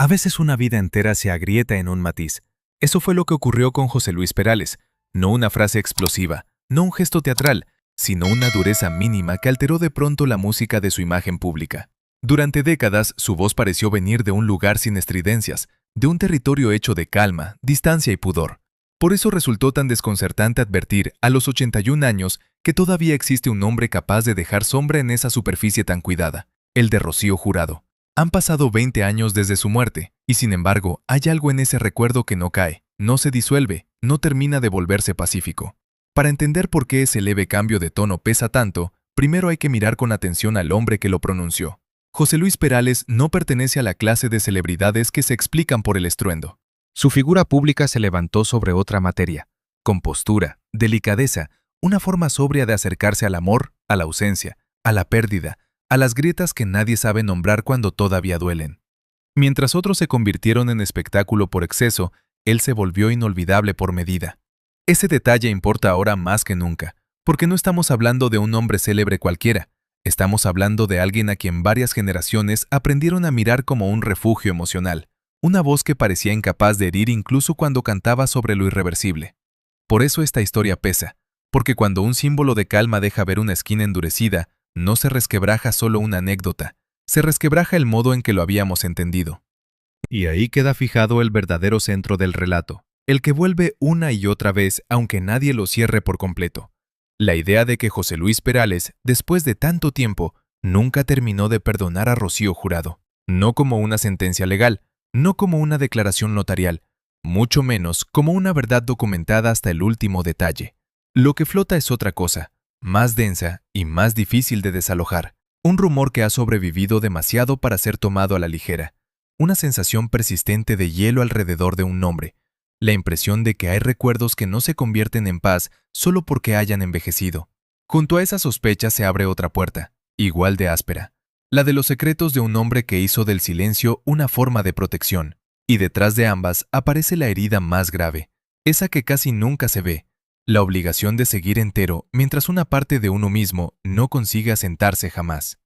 A veces una vida entera se agrieta en un matiz. Eso fue lo que ocurrió con José Luis Perales. No una frase explosiva, no un gesto teatral, sino una dureza mínima que alteró de pronto la música de su imagen pública. Durante décadas, su voz pareció venir de un lugar sin estridencias, de un territorio hecho de calma, distancia y pudor. Por eso resultó tan desconcertante advertir, a los 81 años, que todavía existe un hombre capaz de dejar sombra en esa superficie tan cuidada, el de Rocío Jurado. Han pasado 20 años desde su muerte, y sin embargo, hay algo en ese recuerdo que no cae, no se disuelve, no termina de volverse pacífico. Para entender por qué ese leve cambio de tono pesa tanto, primero hay que mirar con atención al hombre que lo pronunció. José Luis Perales no pertenece a la clase de celebridades que se explican por el estruendo. Su figura pública se levantó sobre otra materia, compostura, delicadeza, una forma sobria de acercarse al amor, a la ausencia, a la pérdida, a las grietas que nadie sabe nombrar cuando todavía duelen. Mientras otros se convirtieron en espectáculo por exceso, él se volvió inolvidable por medida. Ese detalle importa ahora más que nunca, porque no estamos hablando de un hombre célebre cualquiera, estamos hablando de alguien a quien varias generaciones aprendieron a mirar como un refugio emocional, una voz que parecía incapaz de herir incluso cuando cantaba sobre lo irreversible. Por eso esta historia pesa, porque cuando un símbolo de calma deja ver una esquina endurecida, no se resquebraja solo una anécdota, se resquebraja el modo en que lo habíamos entendido. Y ahí queda fijado el verdadero centro del relato, el que vuelve una y otra vez aunque nadie lo cierre por completo. La idea de que José Luis Perales, después de tanto tiempo, nunca terminó de perdonar a Rocío Jurado. No como una sentencia legal, no como una declaración notarial, mucho menos como una verdad documentada hasta el último detalle. Lo que flota es otra cosa, más densa y más difícil de desalojar. Un rumor que ha sobrevivido demasiado para ser tomado a la ligera. Una sensación persistente de hielo alrededor de un nombre. La impresión de que hay recuerdos que no se convierten en paz solo porque hayan envejecido. Junto a esa sospecha se abre otra puerta, igual de áspera. La de los secretos de un hombre que hizo del silencio una forma de protección. Y detrás de ambas aparece la herida más grave, esa que casi nunca se ve. La obligación de seguir entero mientras una parte de uno mismo no consigue asentarse jamás.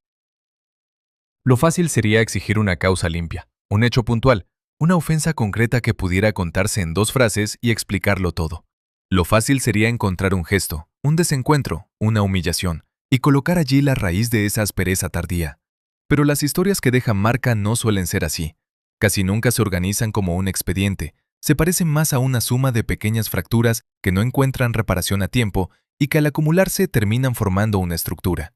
Lo fácil sería exigir una causa limpia, un hecho puntual, una ofensa concreta que pudiera contarse en 2 frases y explicarlo todo. Lo fácil sería encontrar un gesto, un desencuentro, una humillación, y colocar allí la raíz de esa aspereza tardía. Pero las historias que dejan marca no suelen ser así. Casi nunca se organizan como un expediente, se parecen más a una suma de pequeñas fracturas que no encuentran reparación a tiempo y que al acumularse terminan formando una estructura.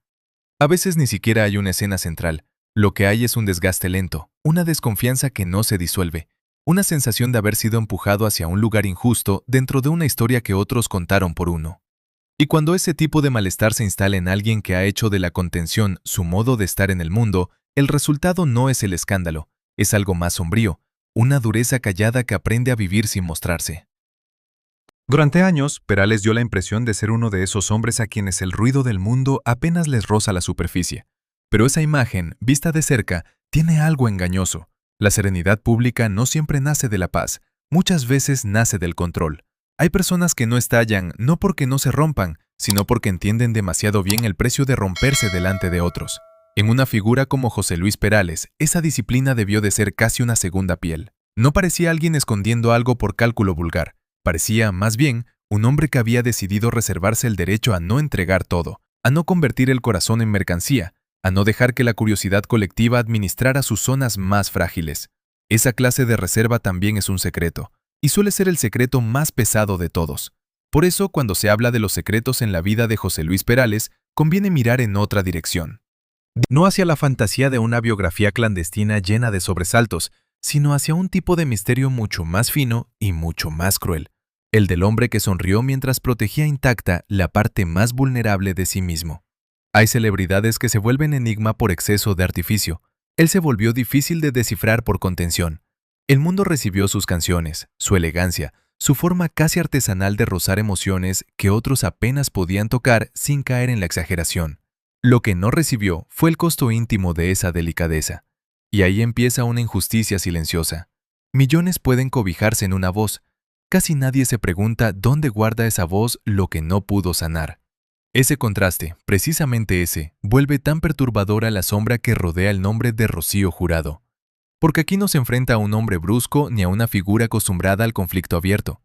A veces ni siquiera hay una escena central, lo que hay es un desgaste lento, una desconfianza que no se disuelve, una sensación de haber sido empujado hacia un lugar injusto dentro de una historia que otros contaron por uno. Y cuando ese tipo de malestar se instala en alguien que ha hecho de la contención su modo de estar en el mundo, el resultado no es el escándalo, es algo más sombrío, una dureza callada que aprende a vivir sin mostrarse. Durante años, Perales dio la impresión de ser uno de esos hombres a quienes el ruido del mundo apenas les roza la superficie. Pero esa imagen, vista de cerca, tiene algo engañoso. La serenidad pública no siempre nace de la paz, muchas veces nace del control. Hay personas que no estallan no porque no se rompan, sino porque entienden demasiado bien el precio de romperse delante de otros. En una figura como José Luis Perales, esa disciplina debió de ser casi una segunda piel. No parecía alguien escondiendo algo por cálculo vulgar. Parecía, más bien, un hombre que había decidido reservarse el derecho a no entregar todo, a no convertir el corazón en mercancía, a no dejar que la curiosidad colectiva administrara sus zonas más frágiles. Esa clase de reserva también es un secreto, y suele ser el secreto más pesado de todos. Por eso, cuando se habla de los secretos en la vida de José Luis Perales, conviene mirar en otra dirección. No hacia la fantasía de una biografía clandestina llena de sobresaltos, sino hacia un tipo de misterio mucho más fino y mucho más cruel, el del hombre que sonrió mientras protegía intacta la parte más vulnerable de sí mismo. Hay celebridades que se vuelven enigma por exceso de artificio. Él se volvió difícil de descifrar por contención. El mundo recibió sus canciones, su elegancia, su forma casi artesanal de rozar emociones que otros apenas podían tocar sin caer en la exageración. Lo que no recibió fue el costo íntimo de esa delicadeza. Y ahí empieza una injusticia silenciosa. Millones pueden cobijarse en una voz. Casi nadie se pregunta dónde guarda esa voz lo que no pudo sanar. Ese contraste, precisamente ese, vuelve tan perturbadora la sombra que rodea el nombre de Rocío Jurado. porque aquí no se enfrenta a un hombre brusco ni a una figura acostumbrada al conflicto abierto.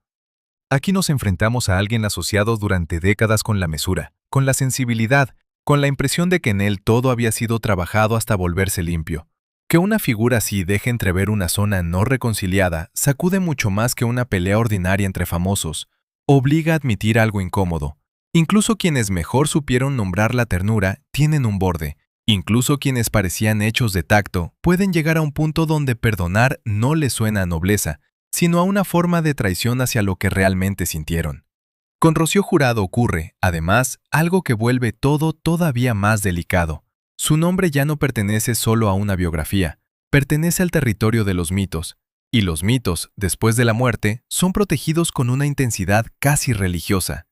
Aquí nos enfrentamos a alguien asociado durante décadas con la mesura, con la sensibilidad, con la impresión de que en él todo había sido trabajado hasta volverse limpio. Que una figura así deje entrever una zona no reconciliada sacude mucho más que una pelea ordinaria entre famosos. Obliga a admitir algo incómodo. Incluso quienes mejor supieron nombrar la ternura tienen un borde. Incluso quienes parecían hechos de tacto pueden llegar a un punto donde perdonar no les suena a nobleza, sino a una forma de traición hacia lo que realmente sintieron. Con Rocío Jurado ocurre, además, algo que vuelve todo todavía más delicado. Su nombre ya no pertenece solo a una biografía, pertenece al territorio de los mitos, y los mitos, después de la muerte, son protegidos con una intensidad casi religiosa.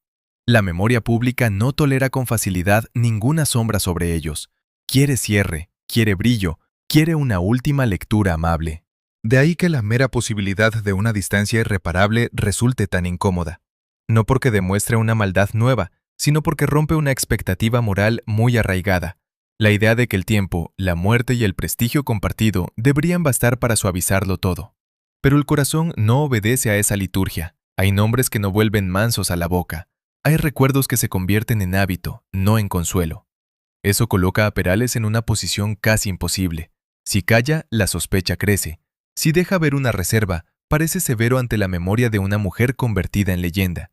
La memoria pública no tolera con facilidad ninguna sombra sobre ellos. Quiere cierre, quiere brillo, quiere una última lectura amable. De ahí que la mera posibilidad de una distancia irreparable resulte tan incómoda. No porque demuestre una maldad nueva, sino porque rompe una expectativa moral muy arraigada. La idea de que el tiempo, la muerte y el prestigio compartido deberían bastar para suavizarlo todo. Pero el corazón no obedece a esa liturgia. Hay nombres que no vuelven mansos a la boca. Hay recuerdos que se convierten en hábito, no en consuelo. Eso coloca a Perales en una posición casi imposible. Si calla, la sospecha crece. Si deja ver una reserva, parece severo ante la memoria de una mujer convertida en leyenda.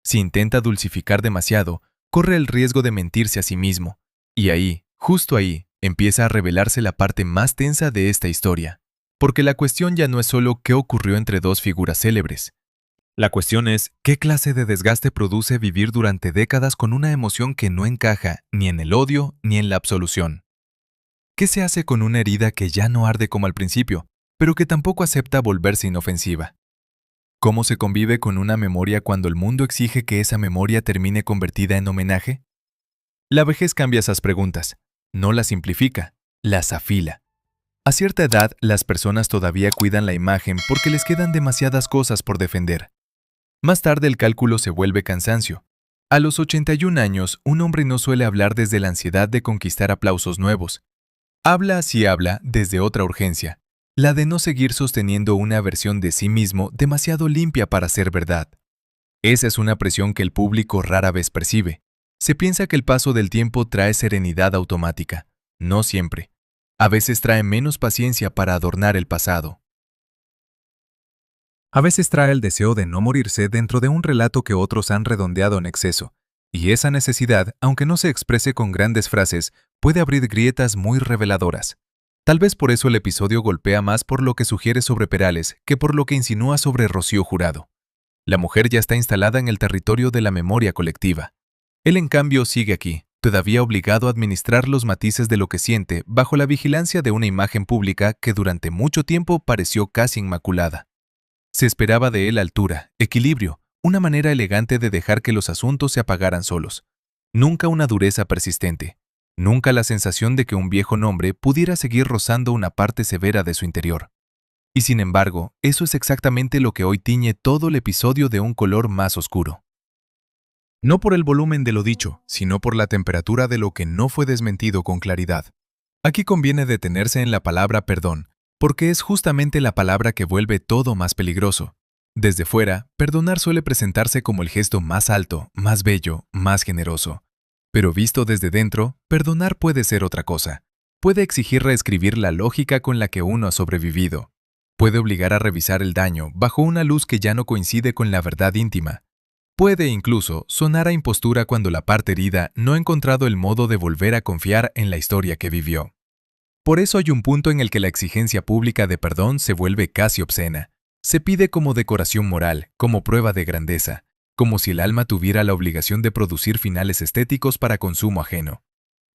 Si intenta dulcificar demasiado, corre el riesgo de mentirse a sí mismo. Y ahí, justo ahí, empieza a revelarse la parte más tensa de esta historia. Porque la cuestión ya no es solo qué ocurrió entre dos figuras célebres. La cuestión es qué clase de desgaste produce vivir durante décadas con una emoción que no encaja ni en el odio ni en la absolución. ¿Qué se hace con una herida que ya no arde como al principio, pero que tampoco acepta volverse inofensiva? ¿Cómo se convive con una memoria cuando el mundo exige que esa memoria termine convertida en homenaje? La vejez cambia esas preguntas, no las simplifica, las afila. A cierta edad, las personas todavía cuidan la imagen porque les quedan demasiadas cosas por defender. Más tarde el cálculo se vuelve cansancio. A los 81 años, un hombre no suele hablar desde la ansiedad de conquistar aplausos nuevos. Habla desde otra urgencia, la de no seguir sosteniendo una versión de sí mismo demasiado limpia para ser verdad. Esa es una presión que el público rara vez percibe. Se piensa que el paso del tiempo trae serenidad automática. No siempre. A veces trae menos paciencia para adornar el pasado. A veces trae el deseo de no morirse dentro de un relato que otros han redondeado en exceso. Y esa necesidad, aunque no se exprese con grandes frases, puede abrir grietas muy reveladoras. Tal vez por eso el episodio golpea más por lo que sugiere sobre Perales que por lo que insinúa sobre Rocío Jurado. La mujer ya está instalada en el territorio de la memoria colectiva. Él, en cambio, sigue aquí, todavía obligado a administrar los matices de lo que siente bajo la vigilancia de una imagen pública que durante mucho tiempo pareció casi inmaculada. Se esperaba de él altura, equilibrio, una manera elegante de dejar que los asuntos se apagaran solos. Nunca una dureza persistente. Nunca la sensación de que un viejo nombre pudiera seguir rozando una parte severa de su interior. Y sin embargo, eso es exactamente lo que hoy tiñe todo el episodio de un color más oscuro. No por el volumen de lo dicho, sino por la temperatura de lo que no fue desmentido con claridad. Aquí conviene detenerse en la palabra perdón, porque es justamente la palabra que vuelve todo más peligroso. Desde fuera, perdonar suele presentarse como el gesto más alto, más bello, más generoso. Pero visto desde dentro, perdonar puede ser otra cosa. Puede exigir reescribir la lógica con la que uno ha sobrevivido. Puede obligar a revisar el daño bajo una luz que ya no coincide con la verdad íntima. Puede incluso sonar a impostura cuando la parte herida no ha encontrado el modo de volver a confiar en la historia que vivió. Por eso hay un punto en el que la exigencia pública de perdón se vuelve casi obscena. Se pide como decoración moral, como prueba de grandeza, como si el alma tuviera la obligación de producir finales estéticos para consumo ajeno.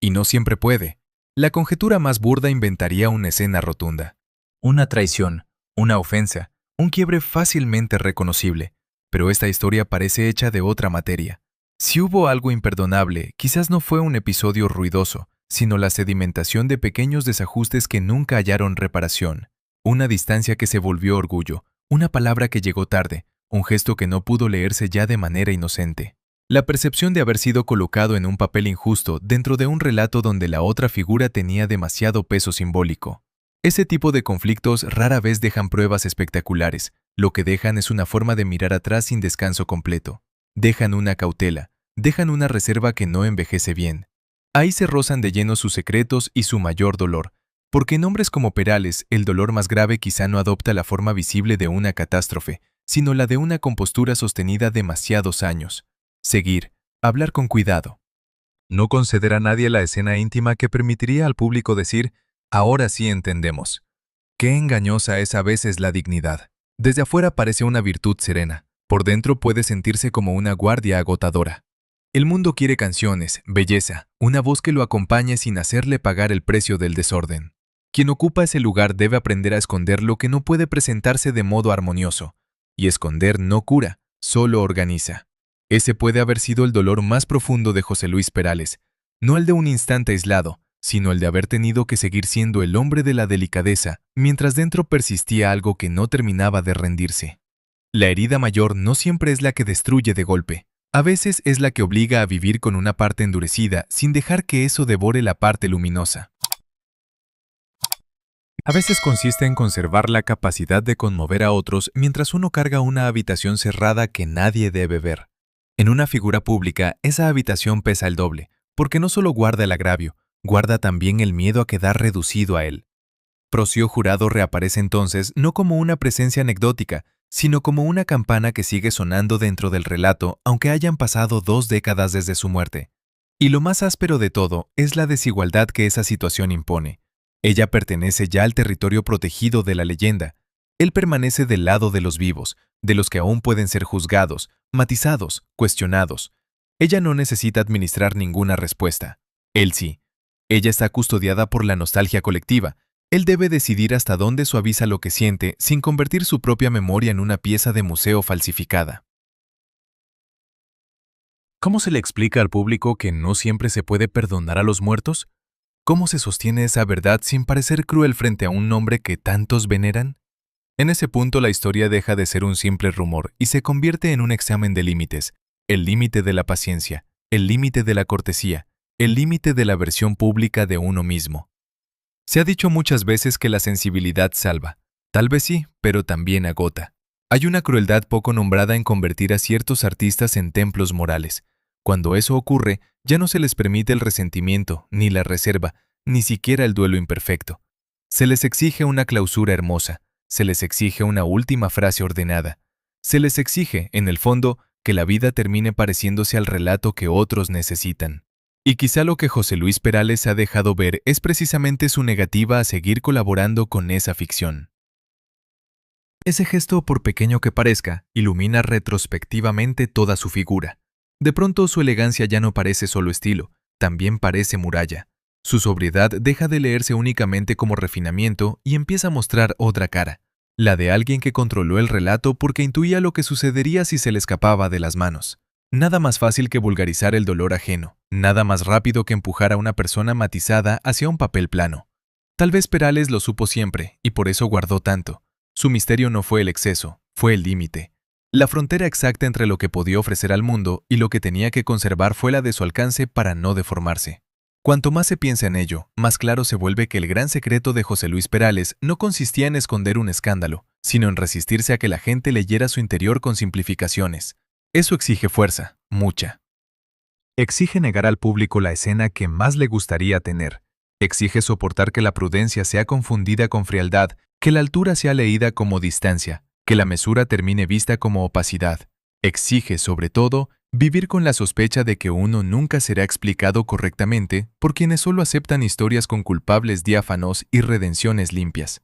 Y no siempre puede. La conjetura más burda inventaría una escena rotunda. Una traición, una ofensa, un quiebre fácilmente reconocible. Pero esta historia parece hecha de otra materia. Si hubo algo imperdonable, quizás no fue un episodio ruidoso, sino la sedimentación de pequeños desajustes que nunca hallaron reparación. Una distancia que se volvió orgullo, una palabra que llegó tarde, un gesto que no pudo leerse ya de manera inocente. La percepción de haber sido colocado en un papel injusto dentro de un relato donde la otra figura tenía demasiado peso simbólico. Ese tipo de conflictos rara vez dejan pruebas espectaculares. Lo que dejan es una forma de mirar atrás sin descanso completo. Dejan una cautela, dejan una reserva que no envejece bien. Ahí se rozan de lleno sus secretos y su mayor dolor, porque en hombres como Perales el dolor más grave quizá no adopta la forma visible de una catástrofe, sino la de una compostura sostenida demasiados años. Seguir, hablar con cuidado. No conceder a nadie la escena íntima que permitiría al público decir, ahora sí entendemos. Qué engañosa es a veces la dignidad. Desde afuera parece una virtud serena, por dentro puede sentirse como una guardia agotadora. El mundo quiere canciones, belleza, una voz que lo acompañe sin hacerle pagar el precio del desorden. Quien ocupa ese lugar debe aprender a esconder lo que no puede presentarse de modo armonioso. Y esconder no cura, solo organiza. Ese puede haber sido el dolor más profundo de José Luis Perales, no el de un instante aislado, sino el de haber tenido que seguir siendo el hombre de la delicadeza, mientras dentro persistía algo que no terminaba de rendirse. La herida mayor no siempre es la que destruye de golpe. A veces es la que obliga a vivir con una parte endurecida sin dejar que eso devore la parte luminosa. A veces consiste en conservar la capacidad de conmover a otros mientras uno carga una habitación cerrada que nadie debe ver. En una figura pública, esa habitación pesa el doble, porque no solo guarda el agravio, guarda también el miedo a quedar reducido a él. Procio Jurado reaparece entonces no como una presencia anecdótica, sino como una campana que sigue sonando dentro del relato, aunque hayan pasado 2 décadas desde su muerte. Y lo más áspero de todo es la desigualdad que esa situación impone. Ella pertenece ya al territorio protegido de la leyenda. Él permanece del lado de los vivos, de los que aún pueden ser juzgados, matizados, cuestionados. Ella no necesita administrar ninguna respuesta. Él sí. Ella está custodiada por la nostalgia colectiva. Él debe decidir hasta dónde suaviza lo que siente sin convertir su propia memoria en una pieza de museo falsificada. ¿Cómo se le explica al público que no siempre se puede perdonar a los muertos? ¿Cómo se sostiene esa verdad sin parecer cruel frente a un nombre que tantos veneran? En ese punto la historia deja de ser un simple rumor y se convierte en un examen de límites, el límite de la paciencia, el límite de la cortesía, el límite de la versión pública de uno mismo. Se ha dicho muchas veces que la sensibilidad salva. Tal vez sí, pero también agota. Hay una crueldad poco nombrada en convertir a ciertos artistas en templos morales. Cuando eso ocurre, ya no se les permite el resentimiento, ni la reserva, ni siquiera el duelo imperfecto. Se les exige una clausura hermosa, se les exige una última frase ordenada. Se les exige, en el fondo, que la vida termine pareciéndose al relato que otros necesitan. Y quizá lo que José Luis Perales ha dejado ver es precisamente su negativa a seguir colaborando con esa ficción. Ese gesto, por pequeño que parezca, ilumina retrospectivamente toda su figura. De pronto su elegancia ya no parece solo estilo, también parece muralla. Su sobriedad deja de leerse únicamente como refinamiento y empieza a mostrar otra cara, la de alguien que controló el relato porque intuía lo que sucedería si se le escapaba de las manos. Nada más fácil que vulgarizar el dolor ajeno, nada más rápido que empujar a una persona matizada hacia un papel plano. Tal vez Perales lo supo siempre y por eso guardó tanto. Su misterio no fue el exceso, fue el límite. La frontera exacta entre lo que podía ofrecer al mundo y lo que tenía que conservar fue la de su alcance para no deformarse. Cuanto más se piensa en ello, más claro se vuelve que el gran secreto de José Luis Perales no consistía en esconder un escándalo, sino en resistirse a que la gente leyera su interior con simplificaciones. Eso exige fuerza, mucha. Exige negar al público la escena que más le gustaría tener. Exige soportar que la prudencia sea confundida con frialdad, que la altura sea leída como distancia, que la mesura termine vista como opacidad. Exige, sobre todo, vivir con la sospecha de que uno nunca será explicado correctamente por quienes solo aceptan historias con culpables diáfanos y redenciones limpias.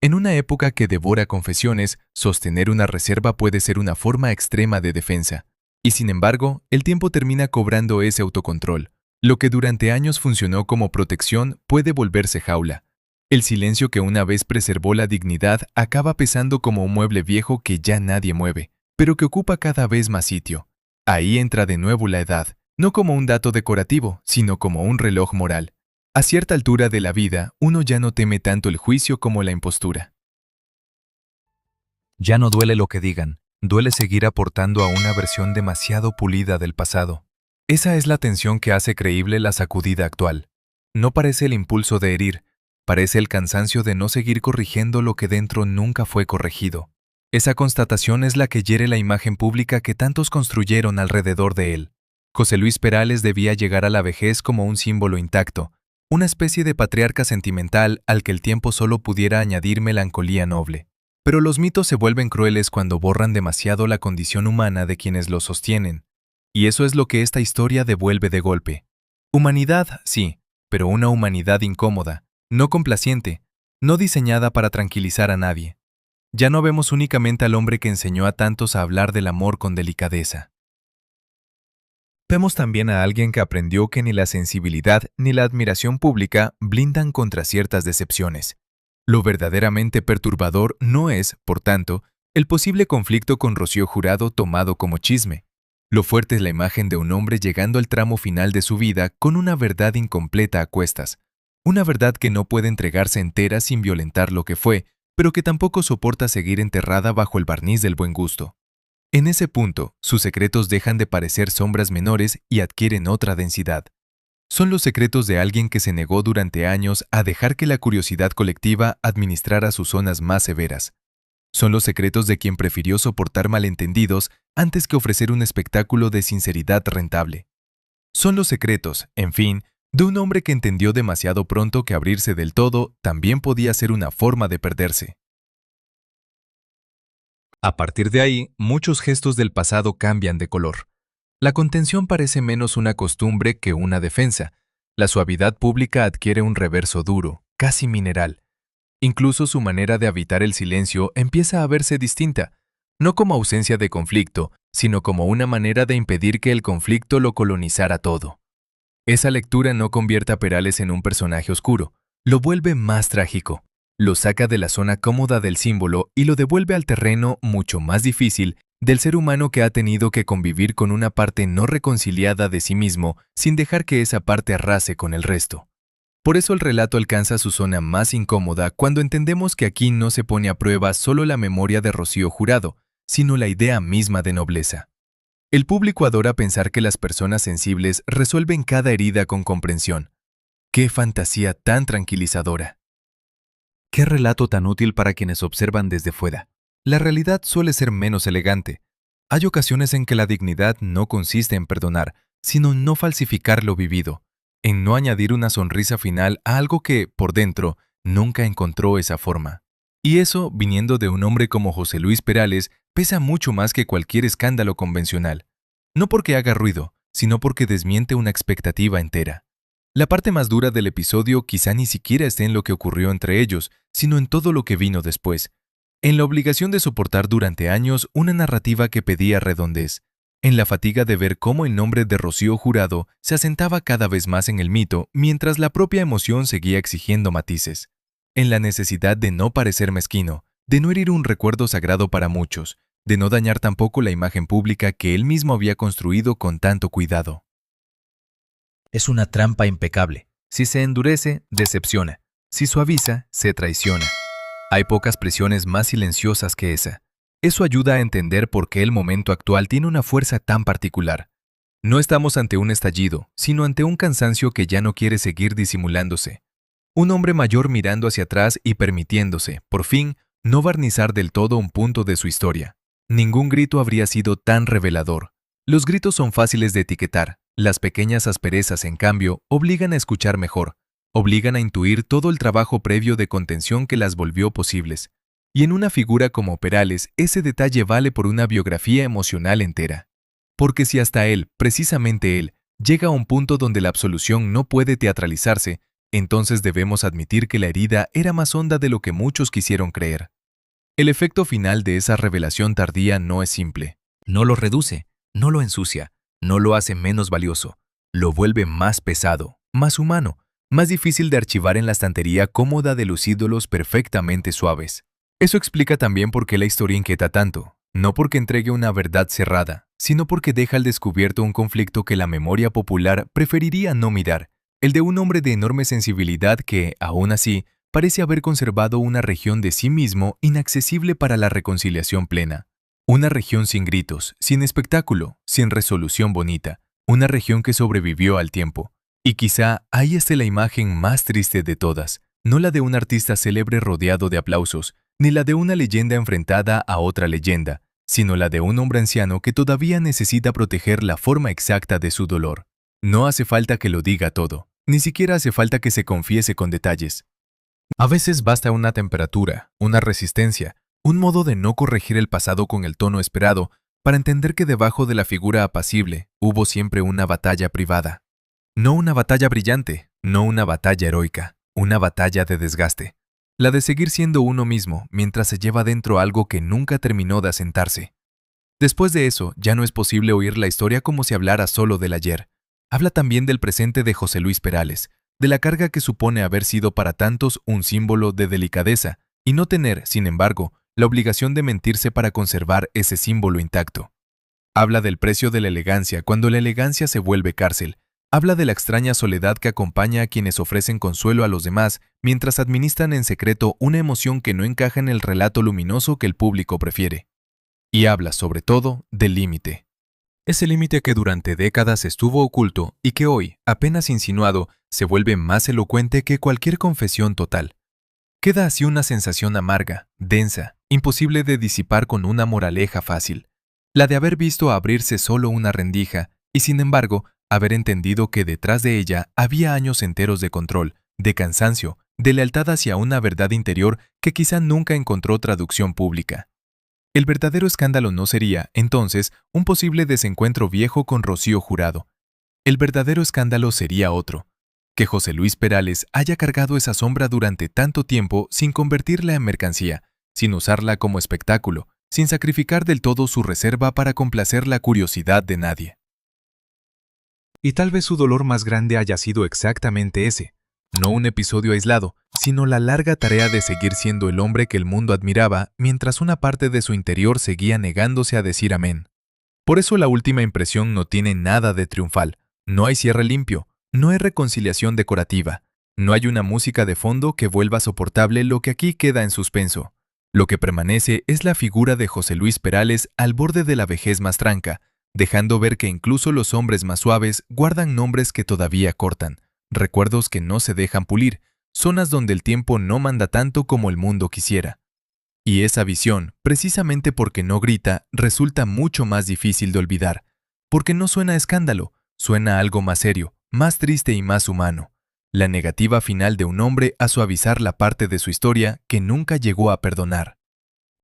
En una época que devora confesiones, sostener una reserva puede ser una forma extrema de defensa. Y sin embargo, el tiempo termina cobrando ese autocontrol. Lo que durante años funcionó como protección puede volverse jaula. El silencio que una vez preservó la dignidad acaba pesando como un mueble viejo que ya nadie mueve, pero que ocupa cada vez más sitio. Ahí entra de nuevo la edad, no como un dato decorativo, sino como un reloj moral. A cierta altura de la vida, uno ya no teme tanto el juicio como la impostura. Ya no duele lo que digan, duele seguir aportando a una versión demasiado pulida del pasado. Esa es la tensión que hace creíble la sacudida actual. No parece el impulso de herir, Parece el cansancio de no seguir corrigiendo lo que dentro nunca fue corregido. Esa constatación es la que hiere la imagen pública que tantos construyeron alrededor de él. José Luis Perales debía llegar a la vejez como un símbolo intacto, una especie de patriarca sentimental al que el tiempo solo pudiera añadir melancolía noble. Pero los mitos se vuelven crueles cuando borran demasiado la condición humana de quienes los sostienen. Y eso es lo que esta historia devuelve de golpe. Humanidad, sí, pero una humanidad incómoda, no complaciente, no diseñada para tranquilizar a nadie. Ya no vemos únicamente al hombre que enseñó a tantos a hablar del amor con delicadeza. Vemos también a alguien que aprendió que ni la sensibilidad ni la admiración pública blindan contra ciertas decepciones. Lo verdaderamente perturbador no es, por tanto, el posible conflicto con Rocío Jurado tomado como chisme. Lo fuerte es la imagen de un hombre llegando al tramo final de su vida con una verdad incompleta a cuestas. Una verdad que no puede entregarse entera sin violentar lo que fue, pero que tampoco soporta seguir enterrada bajo el barniz del buen gusto. En ese punto, sus secretos dejan de parecer sombras menores y adquieren otra densidad. Son los secretos de alguien que se negó durante años a dejar que la curiosidad colectiva administrara sus zonas más severas. Son los secretos de quien prefirió soportar malentendidos antes que ofrecer un espectáculo de sinceridad rentable. Son los secretos, en fin, de un hombre que entendió demasiado pronto que abrirse del todo también podía ser una forma de perderse. A partir de ahí, muchos gestos del pasado cambian de color. La contención parece menos una costumbre que una defensa. La suavidad pública adquiere un reverso duro, casi mineral. Incluso su manera de habitar el silencio empieza a verse distinta, no como ausencia de conflicto, sino como una manera de impedir que el conflicto lo colonizara todo. Esa lectura no convierte a Perales en un personaje oscuro, lo vuelve más trágico. Lo saca de la zona cómoda del símbolo y lo devuelve al terreno mucho más difícil del ser humano que ha tenido que convivir con una parte no reconciliada de sí mismo sin dejar que esa parte arrase con el resto. Por eso el relato alcanza su zona más incómoda cuando entendemos que aquí no se pone a prueba solo la memoria de Rocío Jurado, sino la idea misma de nobleza. El público adora pensar que las personas sensibles resuelven cada herida con comprensión. ¡Qué fantasía tan tranquilizadora! ¡Qué relato tan útil para quienes observan desde fuera! La realidad suele ser menos elegante. Hay ocasiones en que la dignidad no consiste en perdonar, sino en no falsificar lo vivido, en no añadir una sonrisa final a algo que, por dentro, nunca encontró esa forma. Y eso, viniendo de un hombre como José Luis Perales, pesa mucho más que cualquier escándalo convencional. No porque haga ruido, sino porque desmiente una expectativa entera. La parte más dura del episodio quizá ni siquiera esté en lo que ocurrió entre ellos, sino en todo lo que vino después. En la obligación de soportar durante años una narrativa que pedía redondez, en la fatiga de ver cómo el nombre de Rocío Jurado se asentaba cada vez más en el mito mientras la propia emoción seguía exigiendo matices, en la necesidad de no parecer mezquino, de no herir un recuerdo sagrado para muchos, de no dañar tampoco la imagen pública que él mismo había construido con tanto cuidado. Es una trampa impecable. Si se endurece, decepciona. Si suaviza, se traiciona. Hay pocas presiones más silenciosas que esa. Eso ayuda a entender por qué el momento actual tiene una fuerza tan particular. No estamos ante un estallido, sino ante un cansancio que ya no quiere seguir disimulándose. Un hombre mayor mirando hacia atrás y permitiéndose, por fin, no barnizar del todo un punto de su historia. Ningún grito habría sido tan revelador. Los gritos son fáciles de etiquetar. Las pequeñas asperezas, en cambio, obligan a escuchar mejor, obligan a intuir todo el trabajo previo de contención que las volvió posibles. Y en una figura como Perales, ese detalle vale por una biografía emocional entera. Porque si hasta él, precisamente él, llega a un punto donde la absolución no puede teatralizarse, entonces debemos admitir que la herida era más honda de lo que muchos quisieron creer. El efecto final de esa revelación tardía no es simple. No lo reduce, no lo ensucia, no lo hace menos valioso, lo vuelve más pesado, más humano, más difícil de archivar en la estantería cómoda de los ídolos perfectamente suaves. Eso explica también por qué la historia inquieta tanto, no porque entregue una verdad cerrada, sino porque deja al descubierto un conflicto que la memoria popular preferiría no mirar, el de un hombre de enorme sensibilidad que, aún así, parece haber conservado una región de sí mismo inaccesible para la reconciliación plena. Una región sin gritos, sin espectáculo, sin resolución bonita, una región que sobrevivió al tiempo. Y quizá ahí esté la imagen más triste de todas, no la de un artista célebre rodeado de aplausos, ni la de una leyenda enfrentada a otra leyenda, sino la de un hombre anciano que todavía necesita proteger la forma exacta de su dolor. No hace falta que lo diga todo, ni siquiera hace falta que se confiese con detalles. A veces basta una temperatura, una resistencia, un modo de no corregir el pasado con el tono esperado para entender que debajo de la figura apacible hubo siempre una batalla privada. No una batalla brillante, no una batalla heroica, una batalla de desgaste. La de seguir siendo uno mismo mientras se lleva dentro algo que nunca terminó de asentarse. Después de eso, ya no es posible oír la historia como si hablara solo del ayer. Habla también del presente de José Luis Perales, de la carga que supone haber sido para tantos un símbolo de delicadeza y no tener, sin embargo, la obligación de mentirse para conservar ese símbolo intacto. Habla del precio de la elegancia cuando la elegancia se vuelve cárcel. Habla de la extraña soledad que acompaña a quienes ofrecen consuelo a los demás mientras administran en secreto una emoción que no encaja en el relato luminoso que el público prefiere. Y habla, sobre todo, del límite. Ese límite que durante décadas estuvo oculto y que hoy, apenas insinuado, se vuelve más elocuente que cualquier confesión total. Queda así una sensación amarga, densa, imposible de disipar con una moraleja fácil, la de haber visto abrirse solo una rendija y, sin embargo, haber entendido que detrás de ella había años enteros de control, de cansancio, de lealtad hacia una verdad interior que quizá nunca encontró traducción pública. El verdadero escándalo no sería, entonces, un posible desencuentro viejo con Rocío Jurado. El verdadero escándalo sería otro: que José Luis Perales haya cargado esa sombra durante tanto tiempo sin convertirla en mercancía, sin usarla como espectáculo, sin sacrificar del todo su reserva para complacer la curiosidad de nadie. Y tal vez su dolor más grande haya sido exactamente ese, no un episodio aislado, sino la larga tarea de seguir siendo el hombre que el mundo admiraba mientras una parte de su interior seguía negándose a decir amén. Por eso la última impresión no tiene nada de triunfal, no hay cierre limpio, no hay reconciliación decorativa, no hay una música de fondo que vuelva soportable lo que aquí queda en suspenso. Lo que permanece es la figura de José Luis Perales al borde de la vejez más tranca, dejando ver que incluso los hombres más suaves guardan nombres que todavía cortan, recuerdos que no se dejan pulir, zonas donde el tiempo no manda tanto como el mundo quisiera. Y esa visión, precisamente porque no grita, resulta mucho más difícil de olvidar, porque no suena a escándalo, suena a algo más serio, más triste y más humano, la negativa final de un hombre a suavizar la parte de su historia que nunca llegó a perdonar.